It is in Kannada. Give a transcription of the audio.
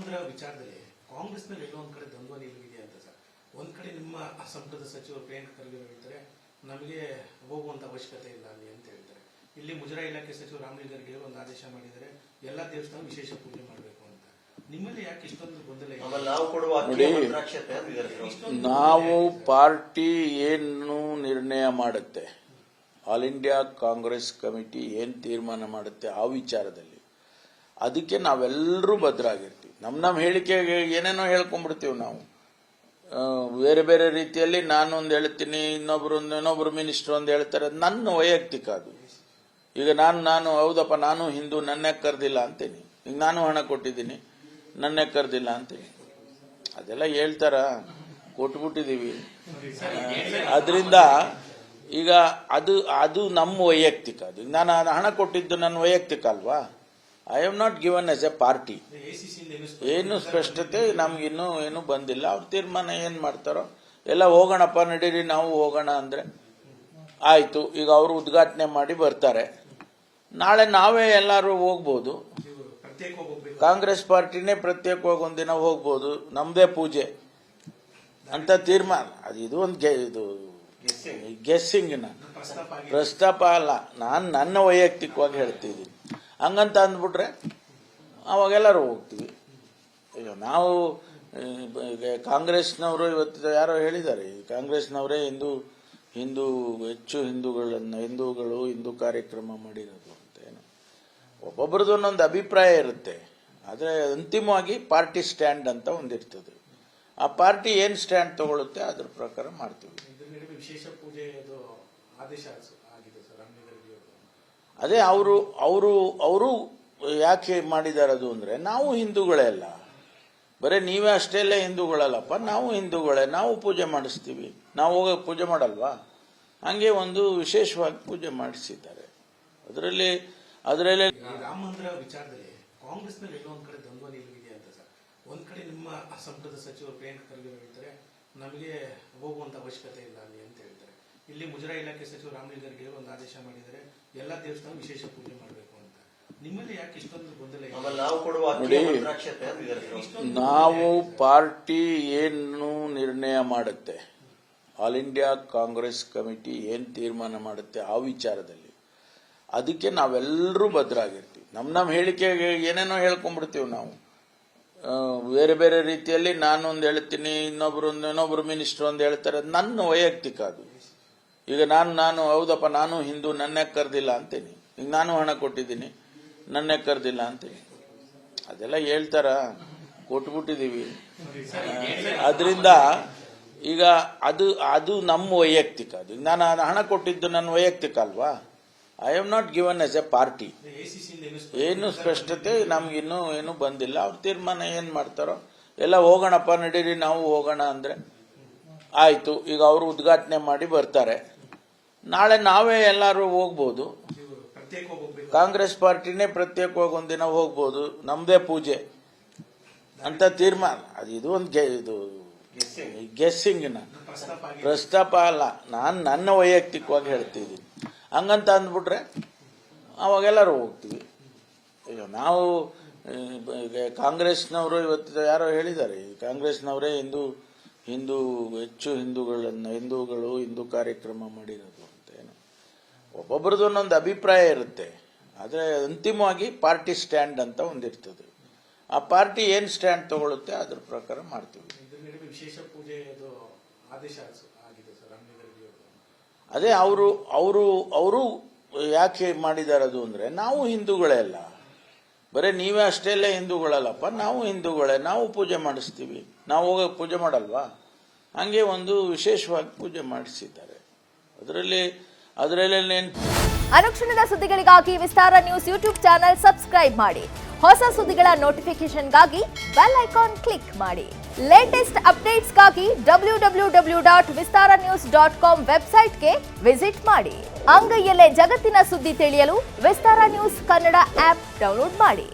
ಮಂದಿರ ವಿಚಾರದಲ್ಲಿ ಕಾಂಗ್ರೆಸ್ನಲ್ಲಿ ಎಲ್ಲೋ ಒಂದ್ ಕಡೆ ದ್ವಂದ್ವ ನಿಲುವಿದೆ ಅಂತ ಸರ್. ಒಂದ್ ಕಡೆ ನಿಮ್ಮ ಸಂಪುಟದ ಸಚಿವರು ಪ್ರಿಯಾಂಕ್ ಖರ್ಗೆ ಹೇಳ್ತಾರೆ ನಮಗೆ ಹೋಗುವಂತ ಅವಶ್ಯಕತೆ ಇಲ್ಲ ಅಲ್ಲಿ ಅಂತ ಹೇಳ್ತಾರೆ. ಇಲ್ಲಿ ಮುಜರಾಯಿ ಇಲಾಖೆ ಸಚಿವರು ರಾಮಲಿಂಗಾರೆಡ್ಡಿ ಒಂದು ಆದೇಶ ಮಾಡಿದರೆ ಎಲ್ಲಾ ದೇವಸ್ಥಾನ ವಿಶೇಷ ಪೂಜೆ ಮಾಡಬೇಕು ಅಂತ. ನಿಮ್ಮಲ್ಲಿ ಯಾಕೆ ಇಷ್ಟೊಂದು ಗೊಂದಲ ಇದೆ? ನಾವು ಪಾರ್ಟಿ ಏನು ನಿರ್ಣಯ ಮಾಡುತ್ತೆ, ಆಲ್ ಇಂಡಿಯಾ ಕಾಂಗ್ರೆಸ್ ಕಮಿಟಿ ಏನು ತೀರ್ಮಾನ ಮಾಡುತ್ತೆ ಆ ವಿಚಾರದಲ್ಲಿ ಅದಕ್ಕೆ ನಾವೆಲ್ಲರೂ ಭದ್ರಾಗಿರ್ತೀವಿ. ನಮ್ಮ ಹೇಳಿಕೆಗೆ ಏನೇನೋ ಹೇಳ್ಕೊಂಡ್ಬಿಡ್ತೀವಿ ನಾವು. ಬೇರೆ ಬೇರೆ ರೀತಿಯಲ್ಲಿ ನಾನೊಂದು ಹೇಳ್ತೀನಿ, ಇನ್ನೊಬ್ರು ಮಿನಿಸ್ಟರ್ ಒಂದು ಹೇಳ್ತಾರೆ. ನನ್ನ ವೈಯಕ್ತಿಕ ಅದು. ಈಗ ನಾನು ಹೌದಪ್ಪ ನಾನು ಹಿಂದೂ, ನನ್ನೇ ಕರೆದಿಲ್ಲ ಅಂತೀನಿ. ಈಗ ನಾನು ಹಣ ಕೊಟ್ಟಿದ್ದೀನಿ, ನನ್ನೇ ಕರೆದಿಲ್ಲ ಅಂತೀನಿ. ಅದೆಲ್ಲ ಹೇಳ್ತಾರ, ಕೊಟ್ಬಿಟ್ಟಿದೀವಿ. ಅದರಿಂದ ಈಗ ಅದು ನಮ್ಮ ವೈಯಕ್ತಿಕ. ಅದು ನಾನು ಹಣ ಕೊಟ್ಟಿದ್ದು ನನ್ನ ವೈಯಕ್ತಿಕ ಅಲ್ವಾ. I am not given as a party. ಏನು ಸ್ಪಷ್ಟತೆ ನಮ್ಗಿನ್ನೂ ಏನು ಬಂದಿಲ್ಲ. ಅವ್ರ ತೀರ್ಮಾನ ಏನ್ ಮಾಡ್ತಾರೋ ಎಲ್ಲ ಹೋಗೋಣಪ್ಪ ನಡೀರಿ ನಾವು ಹೋಗೋಣ ಅಂದ್ರೆ ಆಯ್ತು. ಈಗ ಅವರು ಉದ್ಘಾಟನೆ ಮಾಡಿ ಬರ್ತಾರೆ. ನಾಳೆ ನಾವೇ ಎಲ್ಲರೂ ಹೋಗ್ಬೋದು. ಕಾಂಗ್ರೆಸ್ ಪಾರ್ಟಿನೇ ಪ್ರತ್ಯೇಕವಾಗಿ ಒಂದಿನ ಹೋಗ್ಬೋದು. ನಮ್ದೇ ಪೂಜೆ ಅಂತ ತೀರ್ಮಾನ. ಇದು ಒಂದು ಗೆಸ್ಸಿಂಗ್. ಪ್ರಸ್ತಾಪ ಅಲ್ಲ, ನಾನು ನನ್ನ ವೈಯಕ್ತಿಕವಾಗಿ ಹೇಳ್ತಿದ್ದೀನಿ. ಹಂಗಂತ ಅಂದ್ಬಿಟ್ರೆ ಅವಾಗೆಲ್ಲರೂ ಹೋಗ್ತೀವಿ. ನಾವು ಕಾಂಗ್ರೆಸ್ನವರು ಇವತ್ತು ಯಾರೋ ಹೇಳಿದ್ದಾರೆ, ಕಾಂಗ್ರೆಸ್ನವರೇ ಹೆಚ್ಚು ಹಿಂದೂಗಳು ಹಿಂದೂ ಕಾರ್ಯಕ್ರಮ ಮಾಡಿರೋದು ಅಂತ. ಏನು ಒಬ್ಬೊಬ್ರದ್ದು ಒಂದೊಂದು ಅಭಿಪ್ರಾಯ ಇರುತ್ತೆ. ಆದರೆ ಅಂತಿಮವಾಗಿ ಪಾರ್ಟಿ ಸ್ಟ್ಯಾಂಡ್ ಅಂತ ಒಂದಿರ್ತದೆ. ಆ ಪಾರ್ಟಿ ಏನ್ ಸ್ಟ್ಯಾಂಡ್ ತಗೊಳುತ್ತೆ ಅದ್ರ ಪ್ರಕಾರ ಮಾಡ್ತೀವಿ. ವಿಶೇಷ ಪೂಜೆ ಆದೇಶ ಆಗಿದೆ ಸರ್. ಅದೇ ಅವರು ಯಾಕೆ ಮಾಡಿದಾರೆ ಅದು ಅಂದ್ರೆ, ನಾವು ಹಿಂದೂಗಳೇ ಅಲ್ಲ, ಬರೇ ನೀವೇ ಅಷ್ಟೇ ಎಲ್ಲ ಹಿಂದೂಗಳಲ್ಲಪ್ಪ, ನಾವು ಹಿಂದೂಗಳೇ, ನಾವು ಪೂಜೆ ಮಾಡಿಸ್ತೀವಿ. ನಾವು ಹೋಗಿ ಪೂಜೆ ಮಾಡಲ್ವಾ? ಹಂಗೆ ಒಂದು ವಿಶೇಷವಾಗಿ ಪೂಜೆ ಮಾಡಿಸಿದ್ದಾರೆ. ಅದರಲ್ಲಿ ರಾಮ ಮಂದಿರ ವಿಚಾರದಲ್ಲಿ ಕಾಂಗ್ರೆಸ್ನಲ್ಲಿ ಎಲ್ಲೋ ಒಂದ್ ಕಡೆ ದ್ವಂದ್ವ ನಿಲುವಿದೆ ಅಂತ ಸರ್. ಒಂದ್ ಕಡೆ ನಿಮ್ಮ ಸಂಪುಟದ ಸಚಿವರು ಪ್ರಿಯಾಂಕ್ ಖರ್ಗೆ ಹೇಳ್ತಾರೆ ನಮಗೆ ಹೋಗುವಂತ ಅವಶ್ಯಕತೆ ಇಲ್ಲ ಅಲ್ಲಿ ಅಂತ ಹೇಳ್ತಾರೆ. ಇಲ್ಲಿ ಮುಜರಾಯಿ ಇಲಾಖೆ ಸಚಿವರು ರಾಮಲಿಂಗಾರೆಡ್ಡಿ ಒಂದು ಆದೇಶ ಮಾಡಿದರೆ ಎಲ್ಲಾ ದೇವಸ್ಥಾನ ವಿಶೇಷ ಪೂಜೆ ಮಾಡಬೇಕು ಅಂತ. ನಿಮ್ಮಲ್ಲಿ ಯಾಕೆ ಇಷ್ಟೊಂದು ಗೊಂದಲ ಇದೆ? ನಾವು ಪಾರ್ಟಿ ಏನು ನಿರ್ಣಯ ಮಾಡುತ್ತೆ, ಆಲ್ ಇಂಡಿಯಾ ಕಾಂಗ್ರೆಸ್ ಕಮಿಟಿ ಏನು ತೀರ್ಮಾನ ಮಾಡುತ್ತೆ ಆ ವಿಚಾರದಲ್ಲಿ ಅದಕ್ಕೆ ನಾವೆಲ್ಲರೂ ಭದ್ರಾಗಿರ್ತೀವಿ. ನಮ್ಮ ಹೇಳಿಕೆಗೆ ಏನೇನೋ ಹೇಳ್ಕೊಂಡ್ಬಿಡ್ತೀವಿ ನಾವು. ಬೇರೆ ಬೇರೆ ರೀತಿಯಲ್ಲಿ ನಾನೊಂದು ಹೇಳ್ತೀನಿ, ಇನ್ನೊಬ್ರು ಮಿನಿಸ್ಟರ್ ಒಂದು ಹೇಳ್ತಾರೆ. ನನ್ನ ವೈಯಕ್ತಿಕ ಅದು. ಈಗ ನಾನು ಹೌದಪ್ಪ ನಾನು ಹಿಂದೂ, ನನ್ನೇ ಕರೆದಿಲ್ಲ ಅಂತೀನಿ. ಈಗ ನಾನು ಹಣ ಕೊಟ್ಟಿದ್ದೀನಿ, ನನ್ನೇ ಕರೆದಿಲ್ಲ ಅಂತೀನಿ. ಅದೆಲ್ಲ ಹೇಳ್ತಾರ, ಕೊಟ್ಬಿಟ್ಟಿದೀವಿ. ಅದರಿಂದ ಈಗ ಅದು ನಮ್ಮ ವೈಯಕ್ತಿಕ. ಅದು ನಾನು ಹಣ ಕೊಟ್ಟಿದ್ದು ನನ್ನ ವೈಯಕ್ತಿಕ ಅಲ್ವಾ. I am not given as a party. ಏನು ಸ್ಪಷ್ಟತೆ ನಮ್ಗಿನ್ನೂ ಏನು ಬಂದಿಲ್ಲ. ಅವ್ರ ತೀರ್ಮಾನ ಏನ್ ಮಾಡ್ತಾರೋ ಎಲ್ಲ ಹೋಗೋಣಪ್ಪ ನಡೀರಿ ನಾವು ಹೋಗೋಣ ಅಂದ್ರೆ ಆಯ್ತು. ಈಗ ಅವರು ಉದ್ಘಾಟನೆ ಮಾಡಿ ಬರ್ತಾರೆ. ನಾಳೆ ನಾವೇ ಎಲ್ಲರೂ ಹೋಗ್ಬೋದು. ಕಾಂಗ್ರೆಸ್ ಪಾರ್ಟಿನೇ ಪ್ರತ್ಯೇಕವಾಗಿ ಒಂದಿನ ಹೋಗ್ಬೋದು. ನಮ್ದೇ ಪೂಜೆ ಅಂತ ತೀರ್ಮಾನ. ಇದು ಒಂದು ಗೆಸ್ಸಿಂಗ್. ಪ್ರಸ್ತಾಪ ಅಲ್ಲ, ನಾನು ನನ್ನ ವೈಯಕ್ತಿಕವಾಗಿ ಹೇಳ್ತಿದ್ದೀನಿ. ಹಂಗಂತ ಅಂದ್ಬಿಟ್ರೆ ಅವಾಗೆಲ್ಲರೂ ಹೋಗ್ತೀವಿ. ನಾವು ಕಾಂಗ್ರೆಸ್ನವರು ಇವತ್ತು ಯಾರೋ ಹೇಳಿದ್ದಾರೆ, ಕಾಂಗ್ರೆಸ್ನವರೇ ಹೆಚ್ಚು ಹಿಂದೂಗಳು ಹಿಂದೂ ಕಾರ್ಯಕ್ರಮ ಮಾಡಿರೋದು ಅಂತ. ಏನು ಒಬ್ಬೊಬ್ರದ್ದು ಒಂದೊಂದು ಅಭಿಪ್ರಾಯ ಇರುತ್ತೆ. ಆದರೆ ಅಂತಿಮವಾಗಿ ಪಾರ್ಟಿ ಸ್ಟ್ಯಾಂಡ್ ಅಂತ ಒಂದಿರ್ತದೆ. ಆ ಪಾರ್ಟಿ ಏನ್ ಸ್ಟ್ಯಾಂಡ್ ತಗೊಳುತ್ತೆ ಅದ್ರ ಪ್ರಕಾರ ಮಾಡ್ತೀವಿ. ವಿಶೇಷ ಪೂಜೆ ಆದೇಶ ಆಗಿದೆ ಸರ್. ಅದೇ ಅವರು ಯಾಕೆ ಮಾಡಿದಾರೆ ಅದು ಅಂದ್ರೆ, ನಾವು ಹಿಂದೂಗಳೇ ಅಲ್ಲ, ಬರೇ ನೀವೇ ಅಷ್ಟೇ ಎಲ್ಲ ಹಿಂದೂಗಳಲ್ಲಪ್ಪ, ನಾವು ಹಿಂದೂಗಳೇ, ನಾವು ಪೂಜೆ ಮಾಡಿಸ್ತೀವಿ. ನಾವು ಹೋಗಿ ಪೂಜೆ ಮಾಡಲ್ವಾ. ಹಂಗೆ ಒಂದು ವಿಶೇಷವಾಗಿ ಪೂಜೆ ಮಾಡಿಸಿದ್ದಾರೆ. ಅದರಲ್ಲಿ ಅನುಕ್ಷಣದ ಸುದ್ದಿಗಳಿಗಾಗಿ ವಿಸ್ತಾರ ನ್ಯೂಸ್ ಯೂಟ್ಯೂಬ್ ಚಾನೆಲ್ ಸಬ್ಸ್ಕ್ರೈಬ್ ಮಾಡಿ. ಹೊಸ ಸುದ್ದಿಗಳ ನೋಟಿಫಿಕೇಶನ್ಗಾಗಿ ಬೆಲ್ ಐಕಾನ್ ಕ್ಲಿಕ್ ಮಾಡಿ. ಲೇಟೆಸ್ಟ್ ಅಪ್ಡೇಟ್ಸ್ಗಾಗಿ www.vistaranews.com ವೆಬ್ಸೈಟ್ಗೆ ವಿಸಿಟ್ ಮಾಡಿ. ಅಂಗೈಯಲ್ಲೇ ಜಗತ್ತಿನ ಸುದ್ದಿ ತಿಳಿಯಲು ವಿಸ್ತಾರ ನ್ಯೂಸ್ ಕನ್ನಡ ಆಪ್ ಡೌನ್ಲೋಡ್ ಮಾಡಿ.